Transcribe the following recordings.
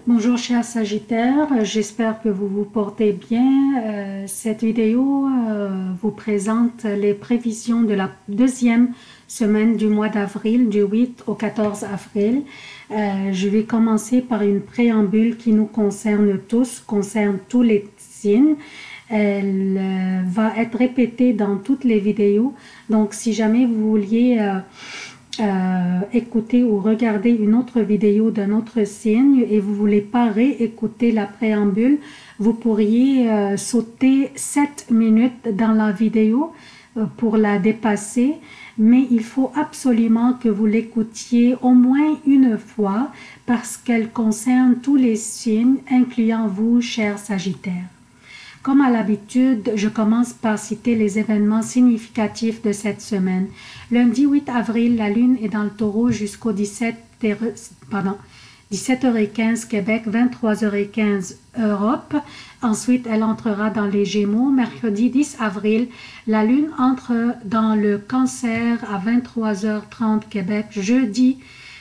Bonjour chers Sagittaires, j'espère que vous vous portez bien. Cette vidéo vous présente les prévisions de la deuxième semaine du mois d'avril, du 8 au 14 avril. Je vais commencer par une préambule qui nous concerne tous, concerne tous les signes. Elle va être répétée dans toutes les vidéos, donc si jamais vous vouliez écouter ou regarder une autre vidéo d'un autre signe et vous voulez pas réécouter la préambule, vous pourriez sauter 7 minutes dans la vidéo pour la dépasser, mais il faut absolument que vous l'écoutiez au moins une fois parce qu'elle concerne tous les signes, incluant vous, chers Sagittaires. Comme à l'habitude, je commence par citer les événements significatifs de cette semaine. Lundi 8 avril, la Lune est dans le Taureau jusqu'au 17h15 Québec, 23h15 Europe. Ensuite, elle entrera dans les Gémeaux. Mercredi 10 avril, la Lune entre dans le Cancer à 23h30 Québec. Jeudi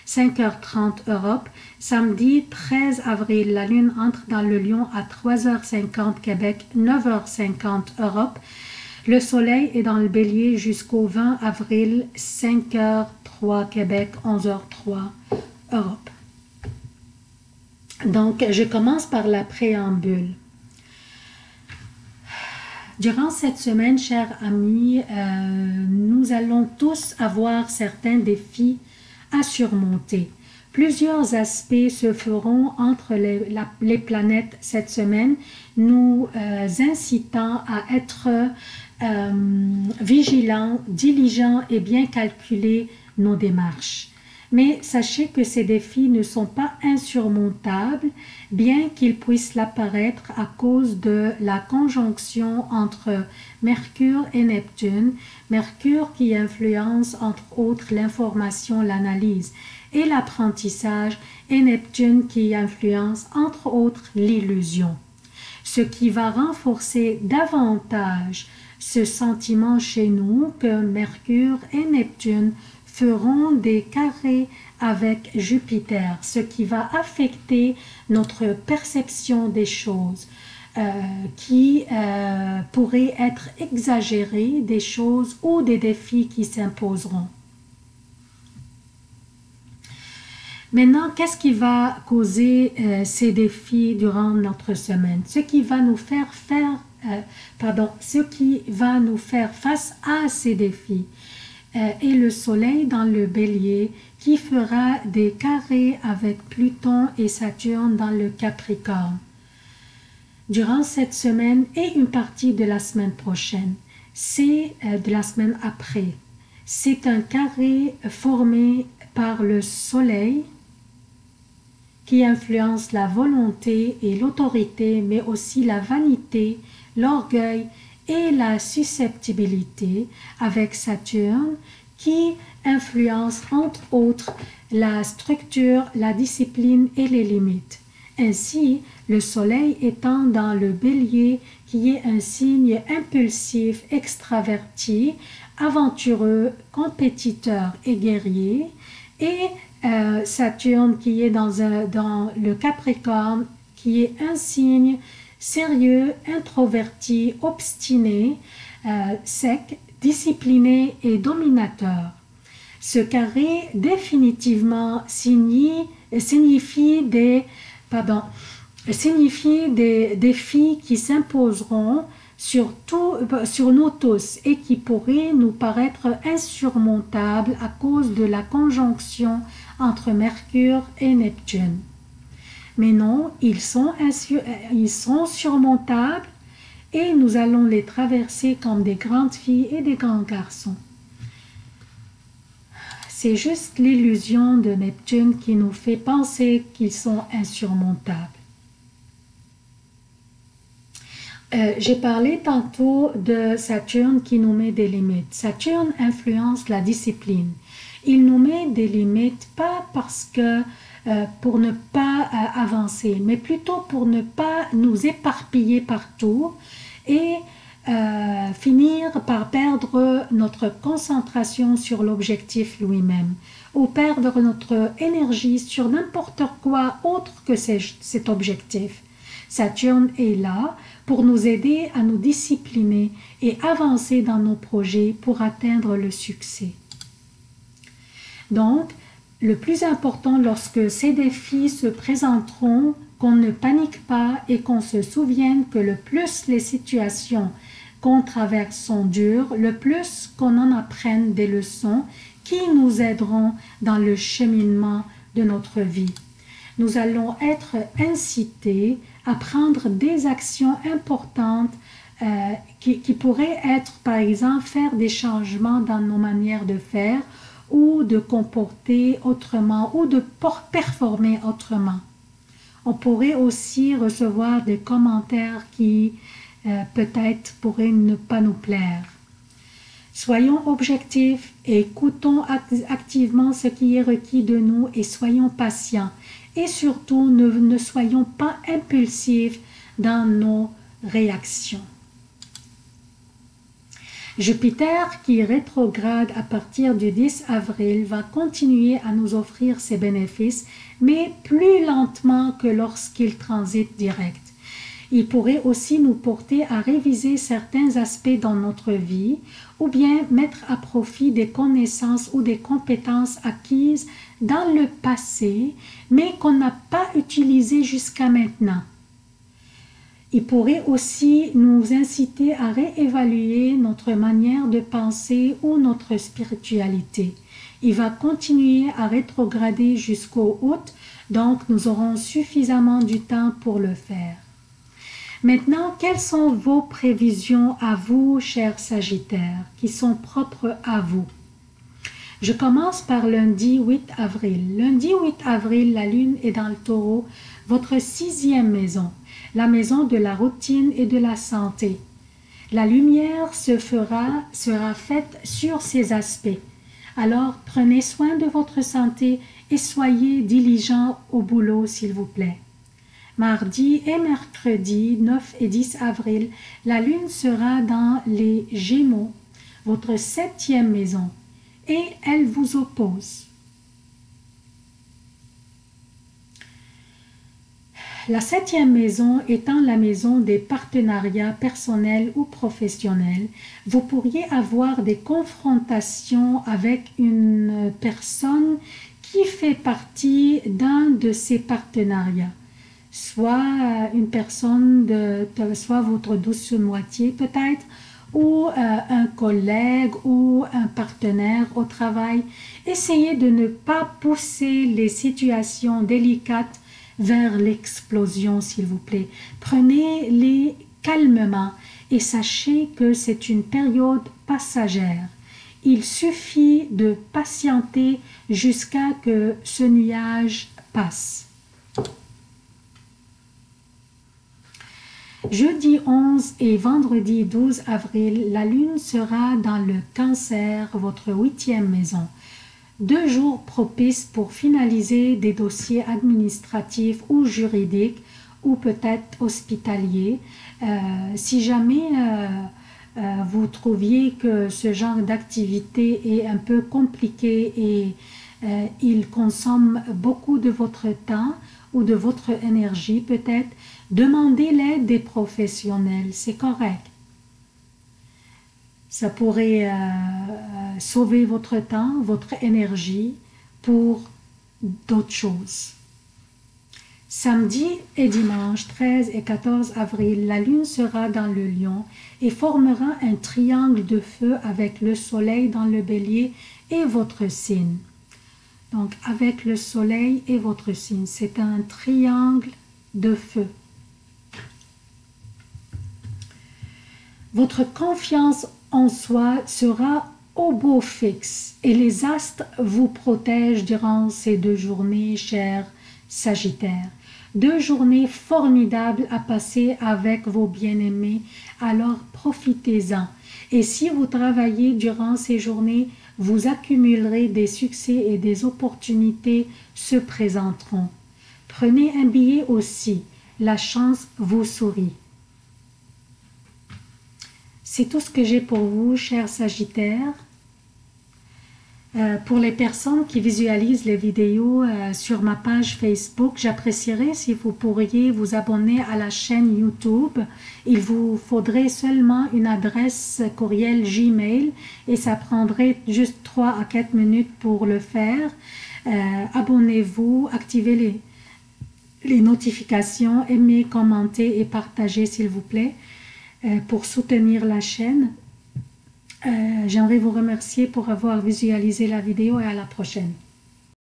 5h30 Europe. Samedi 13 avril, la Lune entre dans le Lion à 3h50 Québec, 9h50 Europe. Le Soleil est dans le Bélier jusqu'au 20 avril, 5h03 Québec, 11h03 Europe. Donc, je commence par la préambule. Durant cette semaine, chers amis, nous allons tous avoir certains défis à surmonter. Plusieurs aspects se feront entre les planètes cette semaine, nous incitant à être vigilants, diligents et bien calculer nos démarches. Mais sachez que ces défis ne sont pas insurmontables, bien qu'ils puissent l'apparaître à cause de la conjonction entre Mercure et Neptune, Mercure qui influence entre autres l'information, l'analyse et l'apprentissage, et Neptune qui influence entre autres l'illusion. Ce qui va renforcer davantage ce sentiment chez nous que Mercure et Neptune feront des carrés avec Jupiter, ce qui va affecter notre perception des choses, qui pourraient être exagérées, des choses ou des défis qui s'imposeront. Maintenant, qu'est-ce qui va causer ces défis durant notre semaine? Ce qui va nous faire face à ces défis est le Soleil dans le Bélier qui fera des carrés avec Pluton et Saturne dans le Capricorne. Durant cette semaine et une partie de la semaine prochaine, c'est de la semaine après, c'est un carré formé par le Soleil qui influence la volonté et l'autorité, mais aussi la vanité, l'orgueil et la susceptibilité, avec Saturne qui influence entre autres la structure, la discipline et les limites. Ainsi, le Soleil étant dans le Bélier qui est un signe impulsif, extraverti, aventureux, compétiteur et guerrier, et Saturne qui est dans le Capricorne qui est un signe sérieux, introverti, obstiné, sec, discipliné et dominateur. Ce carré définitivement signifie des défis qui s'imposeront sur nous tous et qui pourraient nous paraître insurmontables à cause de la conjonction entre Mercure et Neptune. Mais non, ils sont surmontables et nous allons les traverser comme des grandes filles et des grands garçons. C'est juste l'illusion de Neptune qui nous fait penser qu'ils sont insurmontables. J'ai parlé tantôt de Saturne qui nous met des limites. Saturne influence la discipline. Il nous met des limites pas parce que pour ne pas avancer, mais plutôt pour ne pas nous éparpiller partout et finir par perdre notre concentration sur l'objectif lui-même ou perdre notre énergie sur n'importe quoi autre que cet objectif. Saturne est là pour nous aider à nous discipliner et avancer dans nos projets pour atteindre le succès. Donc, le plus important lorsque ces défis se présenteront, qu'on ne panique pas et qu'on se souvienne que le plus les situations qu'on traverse sont dures, le plus qu'on en apprenne des leçons qui nous aideront dans le cheminement de notre vie. Nous allons être incités à prendre des actions importantes qui pourraient être, par exemple, faire des changements dans nos manières de faire ou de comporter autrement ou de performer autrement. On pourrait aussi recevoir des commentaires qui peut-être pourraient ne pas nous plaire. Soyons objectifs et écoutons activement ce qui est requis de nous et soyons patients. Et surtout, ne soyons pas impulsifs dans nos réactions. Jupiter, qui rétrograde à partir du 10 avril, va continuer à nous offrir ses bénéfices, mais plus lentement que lorsqu'il transite direct. Il pourrait aussi nous porter à réviser certains aspects dans notre vie ou bien mettre à profit des connaissances ou des compétences acquises dans le passé, mais qu'on n'a pas utilisées jusqu'à maintenant. Il pourrait aussi nous inciter à réévaluer notre manière de penser ou notre spiritualité. Il va continuer à rétrograder jusqu'au août, donc nous aurons suffisamment du temps pour le faire. Maintenant, quelles sont vos prévisions à vous, chers Sagittaires, qui sont propres à vous? Je commence par lundi 8 avril. Lundi 8 avril, la Lune est dans le Taureau, votre 6e maison, la maison de la routine et de la santé. La lumière sera faite sur ces aspects. Alors, prenez soin de votre santé et soyez diligents au boulot, s'il vous plaît. Mardi et mercredi 9 et 10 avril, la Lune sera dans les Gémeaux, votre 7e maison, et elle vous oppose. La 7e maison étant la maison des partenariats personnels ou professionnels, vous pourriez avoir des confrontations avec une personne qui fait partie d'un de ces partenariats. Soit une personne, soit votre douce moitié peut-être, ou un collègue ou un partenaire au travail. Essayez de ne pas pousser les situations délicates vers l'explosion, s'il vous plaît. Prenez-les calmement et sachez que c'est une période passagère. Il suffit de patienter jusqu'à que ce nuage passe. Jeudi 11 et vendredi 12 avril, la Lune sera dans le Cancer, votre 8e maison. 2 jours propices pour finaliser des dossiers administratifs ou juridiques ou peut-être hospitaliers. Si jamais vous trouviez que ce genre d'activité est un peu compliqué et il consomme beaucoup de votre temps ou de votre énergie, peut-être demandez l'aide des professionnels, c'est correct. Ça pourrait sauver votre temps, votre énergie pour d'autres choses. Samedi et dimanche 13 et 14 avril, la Lune sera dans le Lion et formera un triangle de feu avec le Soleil dans le Bélier et votre signe. Donc avec le Soleil et votre signe, c'est un triangle de feu. Votre confiance en soi sera au beau fixe et les astres vous protègent durant ces 2 journées, chers Sagittaires. 2 journées formidables à passer avec vos bien-aimés, alors profitez-en. Et si vous travaillez durant ces journées, vous accumulerez des succès et des opportunités se présenteront. Prenez un billet aussi, la chance vous sourit. C'est tout ce que j'ai pour vous, chers Sagittaires. Pour les personnes qui visualisent les vidéos sur ma page Facebook, j'apprécierais si vous pourriez vous abonner à la chaîne YouTube. Il vous faudrait seulement une adresse courriel Gmail et ça prendrait juste 3 à 4 minutes pour le faire. Abonnez-vous, activez les notifications, aimez, commentez et partagez s'il vous plaît pour soutenir la chaîne. J'aimerais vous remercier pour avoir visualisé la vidéo et à la prochaine.